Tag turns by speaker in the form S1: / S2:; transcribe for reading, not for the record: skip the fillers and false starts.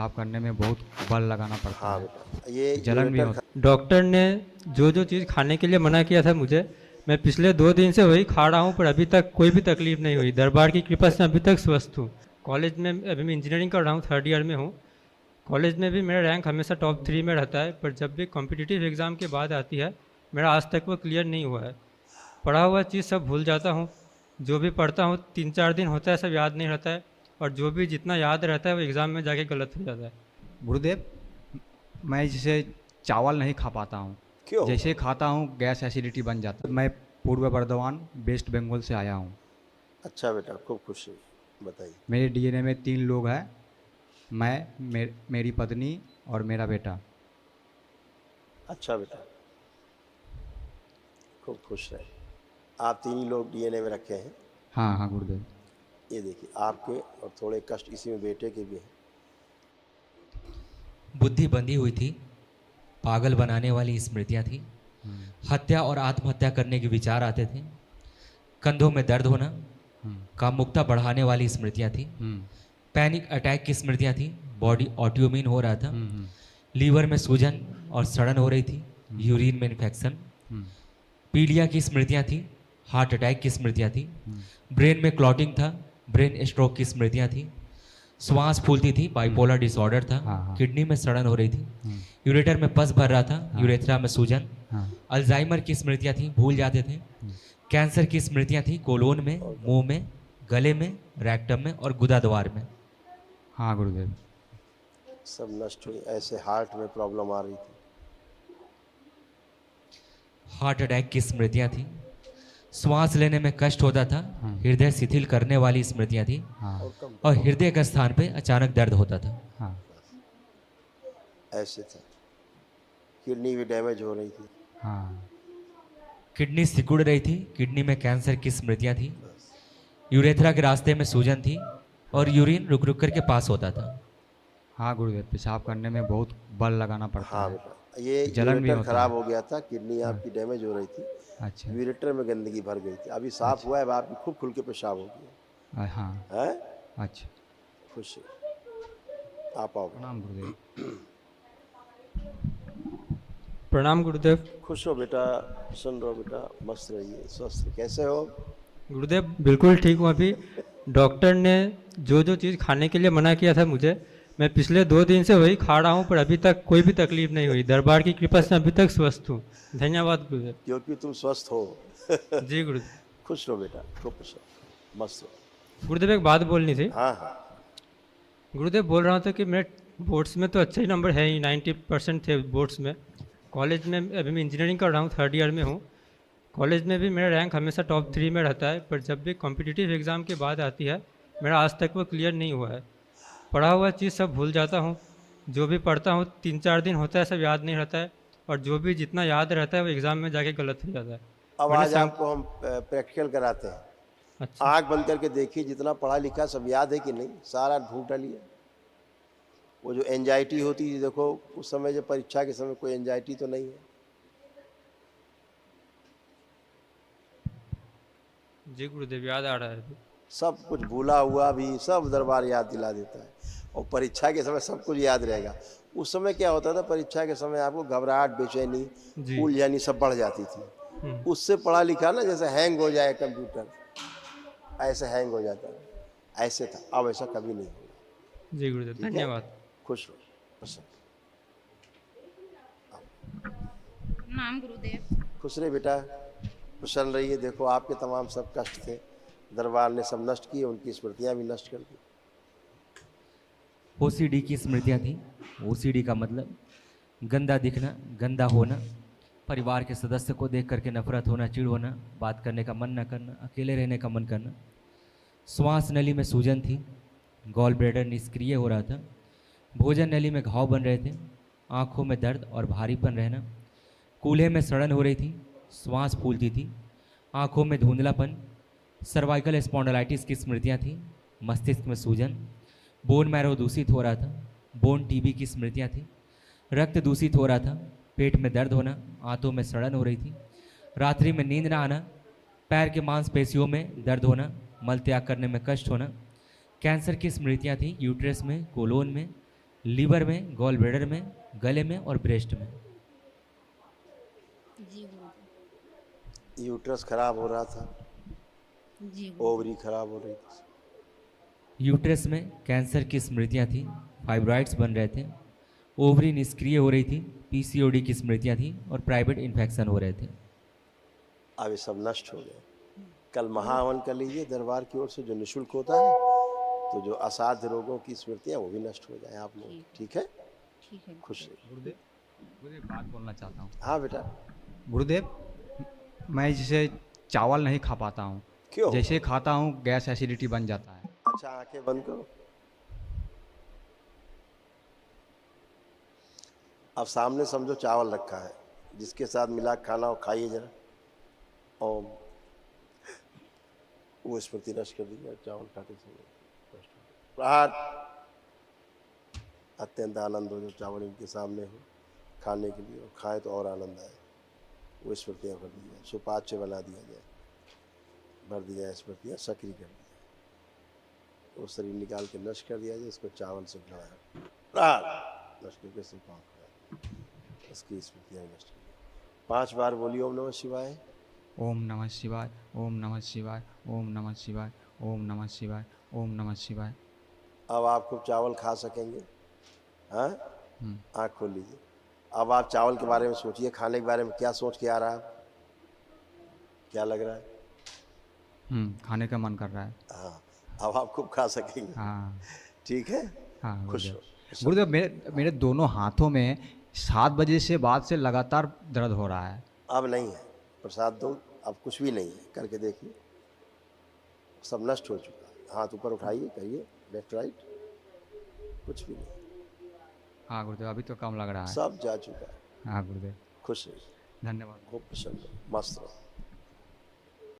S1: पेशाब करने में बहुत बल लगाना पड़ता
S2: हाँ
S1: है,
S2: बेटा, ये
S1: जलन भी
S2: यूरेटर
S1: होता
S3: डॉक्टर ने जो जो चीज़ खाने के लिए मना किया था मुझे, मैं पिछले 2 दिन से वही खा रहा हूँ, पर अभी तक कोई भी तकलीफ नहीं हुई। दरबार की कृपा से अभी तक स्वस्थ हूँ। कॉलेज में अभी मैं इंजीनियरिंग कर रहा हूँ, 3rd ईयर में हूँ। कॉलेज में भी मेरा रैंक हमेशा टॉप 3 में रहता है, पर जब भी कॉम्पिटिटिव एग्ज़ाम की बात आती है, मेरा आज तक वो क्लियर नहीं हुआ है। पढ़ा हुआ चीज़ सब भूल जाता हूँ। जो भी पढ़ता हूँ 3-4 दिन होता है, सब याद नहीं रहता है, और जो भी जितना याद रहता है वो एग्ज़ाम में जाके गलत हो जाता है।
S1: गुरुदेव, मैं जैसे चावल नहीं खा पाता हूँ,
S2: क्यों?
S1: जैसे खाता हूँ गैस एसिडिटी बन जाता है। मैं पूर्व बर्धमान वेस्ट बंगाल से आया हूँ।
S2: अच्छा बेटा, खूब खुशी, बताइए।
S1: मेरे डीएनए में 3 लोग हैं, मेरी पत्नी और मेरा बेटा।
S2: अच्छा बेटा, खूब खुश रहे। आप 3 ही लोग डीएनए में रखे हैं।
S1: हाँ हाँ गुरुदेव।
S2: ये देखिए, आपके और थोड़े कष्ट इसी में बेटे के भी हैं।
S4: बुद्धि बंधी हुई थी, पागल बनाने वाली स्मृतियां थी, हत्या और आत्महत्या करने के विचार आते थे, कंधों में दर्द होना, कामुकता बढ़ाने वाली स्मृतियां थी, पैनिक अटैक की स्मृतियां थी, बॉडी ऑटोइम्यून हो रहा था, लीवर में सूजन और सड़न हो रही थी, यूरिन में इन्फेक्शन, पीलिया की स्मृतियां थी, हार्ट अटैक की स्मृतियां थी, ब्रेन में क्लॉटिंग था, ब्रेन स्ट्रोक की स्मृतियां थी, श्वास फूलती थी, बाइपोलर डिसऑर्डर था,
S1: हाँ।
S4: किडनी में सड़न हो रही थी, यूरेटर में पस भर रहा था, यूरेथ्रा में सूजन, अल्जाइमर की स्मृतियां थी, भूल जाते थे, कैंसर की स्मृतियां थी, कोलोन में, मुंह में, गले में, रेक्टम में और गुदा द्वार में।
S1: हाँ गुरुदेव।
S2: सब नष्ट हुई। ऐसे हार्ट में प्रॉब्लम आ रही थी।
S4: हार्ट अटैक की स्मृतियां थी, श्वास लेने में कष्ट होता था, हृदय शिथिल करने वाली स्मृतियां थी,
S1: हाँ
S4: और हृदय के स्थान पे अचानक दर्द होता था।
S1: हाँ
S2: ऐसे था। किडनी भी डैमेज हो रही थी।
S1: हाँ
S4: किडनी सिकुड़ रही थी, किडनी में कैंसर की स्मृतियां थी, यूरेथ्रा के रास्ते में सूजन थी और यूरिन रुक रुक करके पास होता था।
S1: हाँ गुरुदेव, पेशाब करने में बहुत बल लगाना पड़ता
S2: हाँ
S1: है,
S2: बेटा, ये
S1: जलन भी
S2: यूरेटर
S1: होता
S2: खराब
S1: है।
S2: हो गया था, किडनी आपकी डैमेज हो रही थी,
S1: अच्छा।
S2: यूरेटर में गंदगी भर गई थी। अभी साफ हुआ है, अब आपकी खूब खुल के पेशाब हो गया
S1: हाँ।
S2: है।
S1: अच्छा।
S2: खुश है। आप आओ।
S1: प्रणाम गुरुदेव।
S3: प्रणाम गुरुदेव।
S2: खुश हो बेटा, सुन रहो बेटा, मस्त रहिए, स्वस्थ रहिए। कैसे हो?
S3: गुरुदेव बिल्कुल ठीक हूँ। अभी डॉक्टर ने जो जो चीज़ खाने के लिए मना किया था मुझे, मैं पिछले 2 दिन से वही खा रहा हूँ, पर अभी तक कोई भी तकलीफ नहीं हुई। दरबार की कृपा से अभी तक स्वस्थ हूँ। धन्यवाद गुरुदेव।
S2: क्योंकि तुम स्वस्थ हो।
S3: जी गुरुदेव।
S2: खुश रहो बेटा, खूब खुश रहो, मस्त रहो।
S3: गुरुदेव एक बात बोलनी थी।
S2: हाँ हाँ।
S3: गुरुदेव बोल रहा था कि मेरे बोर्ड्स में तो अच्छे ही नंबर है ही, 90% थे बोर्ड्स में। कॉलेज में अभी मैं इंजीनियरिंग कर रहा हूँ, 3rd ईयर में हूँ। कॉलेज में भी मेरा रैंक हमेशा टॉप 3 में रहता है, पर जब भी कॉम्पिटिटिव एग्ज़ाम की बात आती है, मेरा आज तक वो क्लियर नहीं हुआ है। पढ़ा हुआ चीज़ सब भूल जाता हूँ। जो भी पढ़ता हूँ 3-4 दिन होता है, सब याद नहीं रहता है, और जो भी जितना याद रहता है वो एग्ज़ाम में जाके गलत हो जाता है।
S2: अब
S3: मैंने
S2: आज आपको हम प्रैक्टिकल कराते हैं।
S3: अच्छा।
S2: आँख बंद करके देखिए, जितना पढ़ा लिखा सब याद है कि नहीं, सारा ढूंढ डालिए। वो जो एंजाइटी होती है, देखो उस समय जो परीक्षा के समय कोई एंजाइटी तो नहीं है।
S3: जी गुरुदेव, याद आ रहा है अभी।
S2: सब कुछ भूला हुआ भी सब दरबार याद दिला देता है, और परीक्षा के समय सब कुछ याद रहेगा। उस समय क्या होता था, परीक्षा के समय आपको घबराहट, बेचैनी,
S3: जी।
S2: उलझनी सब बढ़ जाती थी। उससे पढ़ा लिखा ना जैसे हैंग हो जाए कंप्यूटर, ऐसे हैंग हो जाता है, ऐसे था। अब ऐसा कभी नहीं होगा।
S3: जी गुरुदेव,
S2: ठीक है?
S3: धन्यवाद।
S2: खुश रहो, खुश रहो।
S5: नाम गुरुदेव।
S2: खुश रहे बेटा, प्रसन्न रहिए। देखो आपके तमाम सब कष्ट थे, दरबार ने सब नष्ट किए, उनकी स्मृतियां भी नष्ट कर दी।
S4: ओसीडी की स्मृतियां थी। ओसीडी का मतलब गंदा दिखना, गंदा होना, परिवार के सदस्य को देख करके नफरत होना, चिढ़ होना, बात करने का मन न करना, अकेले रहने का मन करना। श्वास नली में सूजन थी, गॉल ब्लैडर निष्क्रिय हो रहा था, भोजन नली में घाव बन रहे थे, आँखों में दर्द और भारीपन रहना, कूल्हे में सड़न हो रही थी, श्वास फूलती थी, आँखों में धुंधलापन, सर्वाइकल स्पॉन्डिलाइटिस की स्मृतियाँ थीं, मस्तिष्क में सूजन, बोन मैरो दूषित हो रहा था, बोन टीबी की स्मृतियाँ थीं, रक्त दूषित हो रहा था, पेट में दर्द होना, आंतों में सड़न हो रही थी, रात्रि में नींद ना आना, पैर के मांसपेशियों में दर्द होना, मल त्याग करने में कष्ट होना, कैंसर की स्मृतियाँ थीं, यूट्रस में, कोलोन में, लीवर में, गॉल ब्लैडर में, गले में और ब्रेस्ट में।
S5: जी गुरुदेव।
S2: यूट्रस खराब हो रहा था,
S5: जी गुरुदेव।
S2: ओवरी खराब हो रही थी,
S4: यूट्रस में कैंसर की स्मृतियां थी, फाइब्रॉइड्स बन रहे थे, ओवरी निष्क्रिय हो रही थी, पीसीओडी की स्मृतियां थी और प्राइवेट इन्फेक्शन हो रहे थे।
S2: अब ये सब नष्ट हो गए। कल महाहवन कर लीजिए दरबार की ओर से, जो निःशुल्क होता है, तो जो असाध्य रोगों की स्मृतियाँ वो भी नष्ट हो जाए आप लोग। ठीक है,
S5: ठीक है
S2: खुश रहिए।
S1: गुरुदेव, गुरुदेव बात बोलना चाहता हूँ।
S2: हाँ बेटा।
S1: गुरुदेव, मैं जैसे चावल नहीं खा पाता हूँ,
S2: क्यों?
S1: जैसे खाता हूँ गैस एसिडिटी बन जाता है।
S2: अच्छा, आंखें बंद करो। अब सामने समझो चावल रखा है, जिसके साथ मिला खाना हो, खाइए जरा। ओम। वो स्मृति नष्ट कर दीजिए चावल खाते समय। प्रहार। अत्यंत आनंद हो जो चावल इनके सामने हो खाने के लिए, और खाए तो और आनंद आए। वो स्मृतियाँ भर दी जाए, सुपाच्य बना दिया जाए, भर दी जाए स्मृतियाँ, सक्रिय कर दी जाए, वो शरीर निकाल के नष्ट कर दिया जाए। इसको चावल से गड़ा है, प्रहार नष्ट करके सुपा इसकी स्मृतियाँ नष्ट कर दी। 5 बार बोलिए ओम नमः शिवाय।
S1: ओम नमः शिवाय, ओम नमः शिवाय, ओम नमः शिवाय, ओम नमः शिवाय, ओम नमः शिवाय।
S2: अब आप खूब चावल खा सकेंगे। हाँ, आँख खोल लीजिए। अब आप चावल के बारे में सोचिए, खाने के बारे में क्या सोच के आ रहा है, क्या लग रहा है?
S1: खाने का मन कर रहा है।
S2: हाँ, अब आप खूब खा सकेंगे।
S1: हाँ
S2: ठीक है,
S1: हाँ
S2: खुश
S1: गुरुदेव।
S2: हो।
S1: गुरुदेव, मेरे दोनों हाथों में 7 बजे से बाद से लगातार दर्द हो रहा है।
S2: अब नहीं है, प्रसाद दो, अब कुछ भी नहीं है, करके देखिए, सब नष्ट हो चुका है। हाथ ऊपर उठाइए, कहिए लेफ्ट राइट, कुछ भी नहीं,
S1: हाँ गुरुदेव, अभी तो कम लग रहा है।
S2: सब जा चुका है।
S1: हाँ गुरुदेव,
S2: खुश रहिए,
S1: धन्यवाद।
S2: खूब प्रसन्न रहो, मस्त रहो।